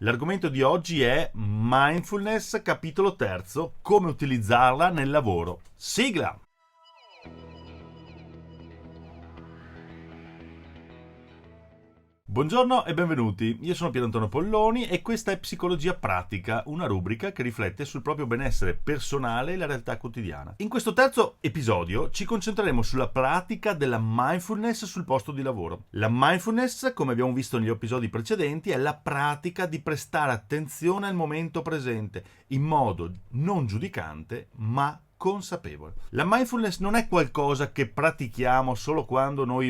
L'argomento di oggi è Mindfulness, capitolo terzo, come utilizzarla nel lavoro. Sigla! Buongiorno e benvenuti, io sono Pier Antonio Polloni e questa è Psicologia Pratica, una rubrica che riflette sul proprio benessere personale e la realtà quotidiana. In questo terzo episodio ci concentreremo sulla pratica della mindfulness sul posto di lavoro. La mindfulness, come abbiamo visto negli episodi precedenti, è la pratica di prestare attenzione al momento presente in modo non giudicante ma consapevole. La mindfulness non è qualcosa che pratichiamo solo quando noi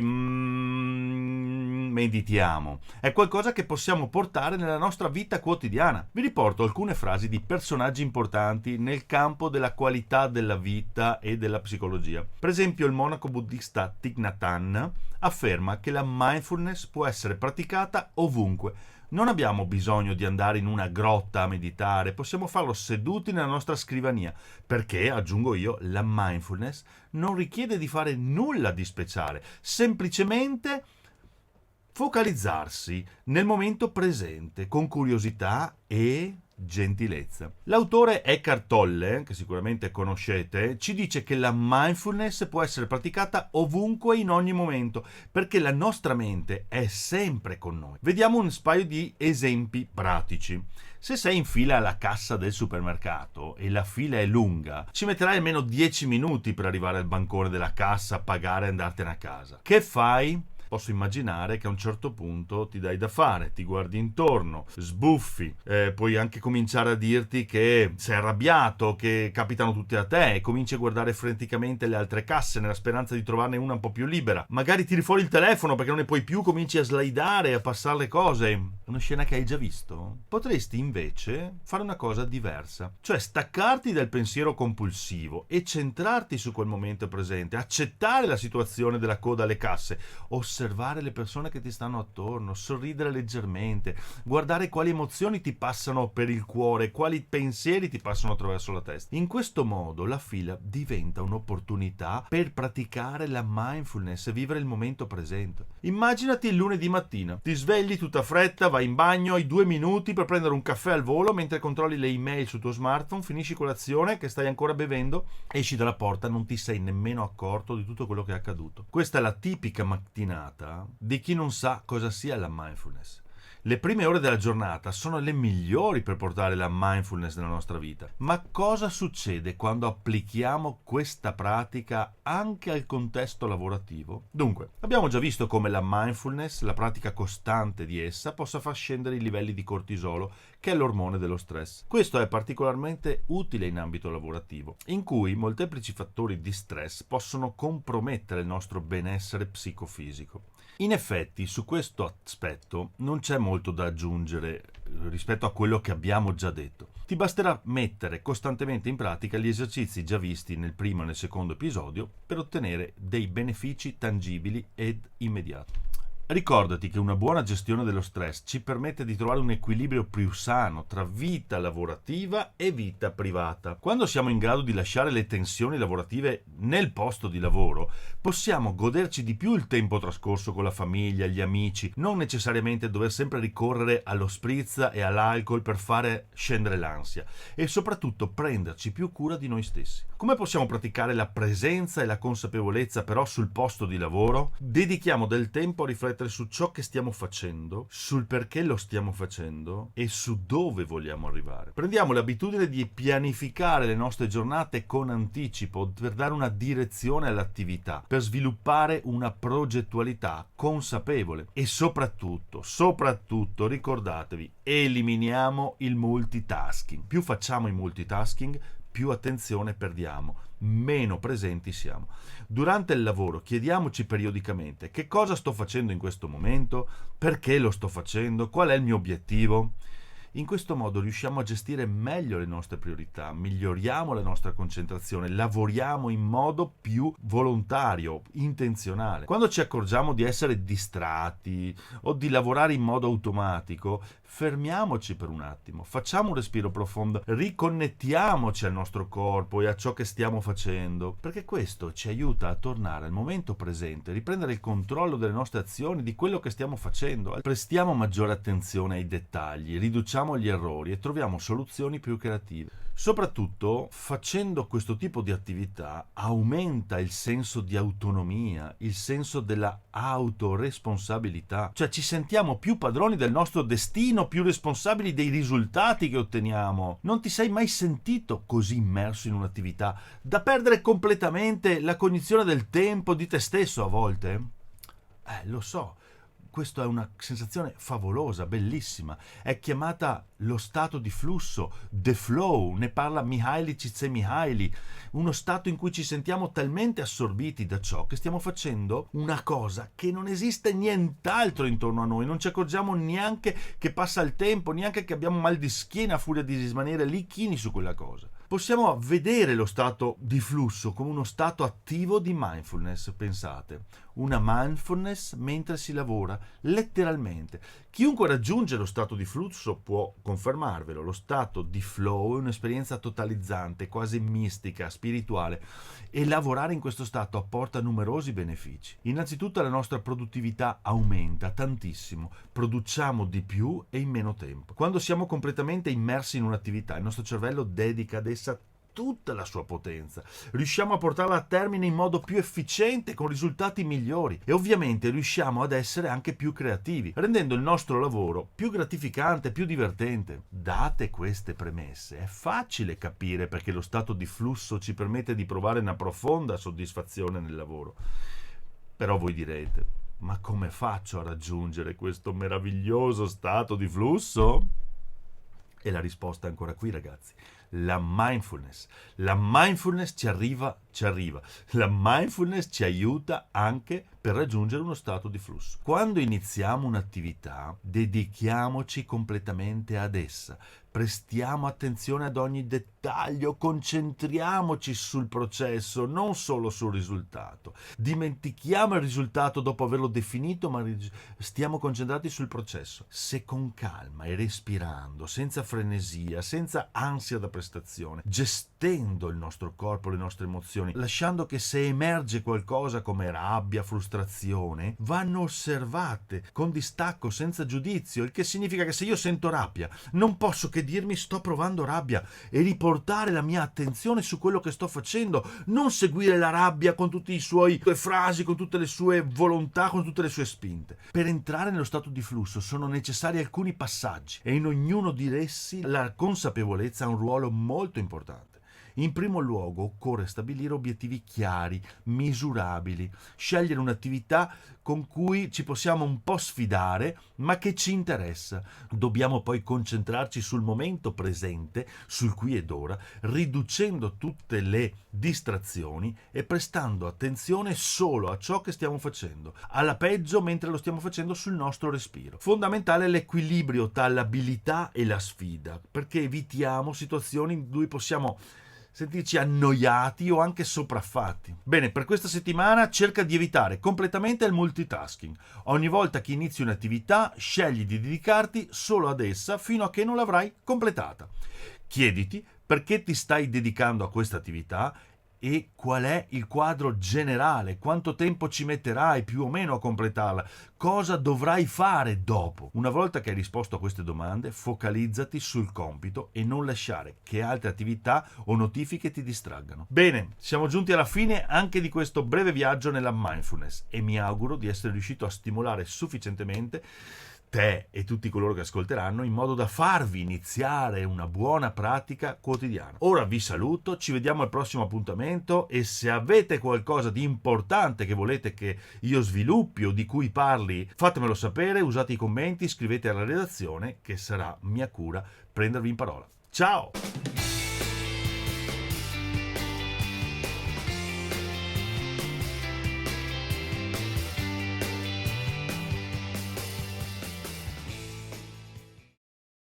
meditiamo, è qualcosa che possiamo portare nella nostra vita quotidiana. Vi riporto alcune frasi di personaggi importanti nel campo della qualità della vita e della psicologia. Per esempio, il monaco buddista Thich Nhat Hanh afferma che la mindfulness può essere praticata ovunque. Non abbiamo bisogno di andare in una grotta a meditare, possiamo farlo seduti nella nostra scrivania, perché, aggiungo io, la mindfulness non richiede di fare nulla di speciale, semplicemente focalizzarsi nel momento presente con curiosità e gentilezza. L'autore Eckhart Tolle, che sicuramente conoscete, ci dice che la mindfulness può essere praticata ovunque in ogni momento, perché la nostra mente è sempre con noi. Vediamo un paio di esempi pratici. Se sei in fila alla cassa del supermercato e la fila è lunga, ci metterai almeno 10 minuti per arrivare al bancone della cassa, pagare e andartene a casa. Che fai? Posso immaginare che a un certo punto ti dai da fare, ti guardi intorno, sbuffi, puoi anche cominciare a dirti che sei arrabbiato, che capitano tutte a te e cominci a guardare freneticamente le altre casse nella speranza di trovarne una un po' più libera. Magari tiri fuori il telefono perché non ne puoi più, cominci a slidare, a passare le cose. Una scena che hai già visto? Potresti invece fare una cosa diversa, cioè staccarti dal pensiero compulsivo e centrarti su quel momento presente, accettare la situazione della coda alle casse, osservare le persone che ti stanno attorno, sorridere leggermente, guardare quali emozioni ti passano per il cuore, quali pensieri ti passano attraverso la testa. In questo modo la fila diventa un'opportunità per praticare la mindfulness e vivere il momento presente. Immaginati il lunedì mattina, ti svegli tutta fretta, vai in bagno, hai 2 minuti per prendere un caffè al volo mentre controlli le email sul tuo smartphone, finisci colazione che stai ancora bevendo, esci dalla porta, non ti sei nemmeno accorto di tutto quello che è accaduto. Questa è la tipica mattinata di chi non sa cosa sia la mindfulness. Le prime ore della giornata sono le migliori per portare la mindfulness nella nostra vita. Ma cosa succede quando applichiamo questa pratica anche al contesto lavorativo? Dunque, abbiamo già visto come la mindfulness, la pratica costante di essa, possa far scendere i livelli di cortisolo, che è l'ormone dello stress. Questo è particolarmente utile in ambito lavorativo, in cui molteplici fattori di stress possono compromettere il nostro benessere psicofisico. In effetti, su questo aspetto non c'è molto da aggiungere rispetto a quello che abbiamo già detto. Ti basterà mettere costantemente in pratica gli esercizi già visti nel primo e nel secondo episodio per ottenere dei benefici tangibili ed immediati. Ricordati che una buona gestione dello stress ci permette di trovare un equilibrio più sano tra vita lavorativa e vita privata. Quando siamo in grado di lasciare le tensioni lavorative nel posto di lavoro, possiamo goderci di più il tempo trascorso con la famiglia, gli amici, non necessariamente dover sempre ricorrere allo spritz e all'alcol per fare scendere l'ansia e soprattutto prenderci più cura di noi stessi. Come possiamo praticare la presenza e la consapevolezza però sul posto di lavoro? Dedichiamo del tempo a riflettere su ciò che stiamo facendo, sul perché lo stiamo facendo e su dove vogliamo arrivare. Prendiamo l'abitudine di pianificare le nostre giornate con anticipo per dare una direzione all'attività, per sviluppare una progettualità consapevole e soprattutto ricordatevi, eliminiamo il multitasking. Più facciamo il multitasking, più attenzione perdiamo, meno presenti siamo. Durante il lavoro chiediamoci periodicamente che cosa sto facendo in questo momento, perché lo sto facendo, qual è il mio obiettivo. In questo modo riusciamo a gestire meglio le nostre priorità, miglioriamo la nostra concentrazione, lavoriamo in modo più volontario, intenzionale. Quando ci accorgiamo di essere distratti o di lavorare in modo automatico, fermiamoci per un attimo, facciamo un respiro profondo, riconnettiamoci al nostro corpo e a ciò che stiamo facendo, perché questo ci aiuta a tornare al momento presente, riprendere il controllo delle nostre azioni, di quello che stiamo facendo. Prestiamo maggiore attenzione ai dettagli, riduciamo gli errori e troviamo soluzioni più creative. Soprattutto, facendo questo tipo di attività, aumenta il senso di autonomia, il senso della autoresponsabilità. Cioè ci sentiamo più padroni del nostro destino, più responsabili dei risultati che otteniamo. Non ti sei mai sentito così immerso in un'attività da perdere completamente la cognizione del tempo, di te stesso a volte? Lo so. Questa è una sensazione favolosa, bellissima. È chiamata lo stato di flusso, the flow, ne parla Mihaly Csikszentmihalyi, uno stato in cui ci sentiamo talmente assorbiti da ciò che stiamo facendo una cosa che non esiste nient'altro intorno a noi, non ci accorgiamo neanche che passa il tempo, neanche che abbiamo mal di schiena a furia di rimanere lì chini su quella cosa. Possiamo vedere lo stato di flusso come uno stato attivo di mindfulness, pensate. Una mindfulness mentre si lavora, letteralmente. Chiunque raggiunge lo stato di flusso può confermarvelo. Lo stato di flow è un'esperienza totalizzante, quasi mistica, spirituale, e lavorare in questo stato apporta numerosi benefici. Innanzitutto la nostra produttività aumenta tantissimo, produciamo di più e in meno tempo. Quando siamo completamente immersi in un'attività, il nostro cervello dedica ad essa tutta la sua potenza, riusciamo a portarla a termine in modo più efficiente, con risultati migliori, e ovviamente riusciamo ad essere anche più creativi, rendendo il nostro lavoro più gratificante, più divertente. Date queste premesse, è facile capire perché lo stato di flusso ci permette di provare una profonda soddisfazione nel lavoro. Però voi direte: ma come faccio a raggiungere questo meraviglioso stato di flusso? E la risposta è ancora qui, ragazzi. La mindfulness. La mindfulness ci arriva. La mindfulness ci aiuta anche per raggiungere uno stato di flusso. Quando iniziamo un'attività, dedichiamoci completamente ad essa. Prestiamo attenzione ad ogni dettaglio, concentriamoci sul processo, non solo sul risultato. Dimentichiamo il risultato dopo averlo definito, ma stiamo concentrati sul processo. Se con calma e respirando, senza frenesia, senza ansia da prestazione, gestendo il nostro corpo, le nostre emozioni, lasciando che se emerge qualcosa come rabbia, frustrazione, vanno osservate con distacco, senza giudizio, il che significa che se io sento rabbia, non posso che dirmi sto provando rabbia e riportare la mia attenzione su quello che sto facendo, non seguire la rabbia con tutte le sue frasi, con tutte le sue volontà, con tutte le sue spinte. Per entrare nello stato di flusso sono necessari alcuni passaggi e in ognuno di essi la consapevolezza ha un ruolo molto importante. In primo luogo occorre stabilire obiettivi chiari, misurabili, scegliere un'attività con cui ci possiamo un po' sfidare, ma che ci interessa. Dobbiamo poi concentrarci sul momento presente, sul qui ed ora, riducendo tutte le distrazioni e prestando attenzione solo a ciò che stiamo facendo, alla peggio mentre lo stiamo facendo sul nostro respiro. Fondamentale è l'equilibrio tra l'abilità e la sfida, perché evitiamo situazioni in cui possiamo sentirci annoiati o anche sopraffatti. Bene, per questa settimana cerca di evitare completamente il multitasking. Ogni volta che inizi un'attività, scegli di dedicarti solo ad essa fino a che non l'avrai completata. Chiediti perché ti stai dedicando a questa attività e qual è il quadro generale, quanto tempo ci metterai più o meno a completarla, cosa dovrai fare dopo. Una volta che hai risposto a queste domande, focalizzati sul compito e non lasciare che altre attività o notifiche ti distraggano. Bene, siamo giunti alla fine anche di questo breve viaggio nella mindfulness e mi auguro di essere riuscito a stimolare sufficientemente te e tutti coloro che ascolteranno in modo da farvi iniziare una buona pratica quotidiana. Ora vi saluto, ci vediamo al prossimo appuntamento e se avete qualcosa di importante che volete che io sviluppi o di cui parli, fatemelo sapere, usate i commenti, scrivete alla redazione che sarà mia cura prendervi in parola. Ciao!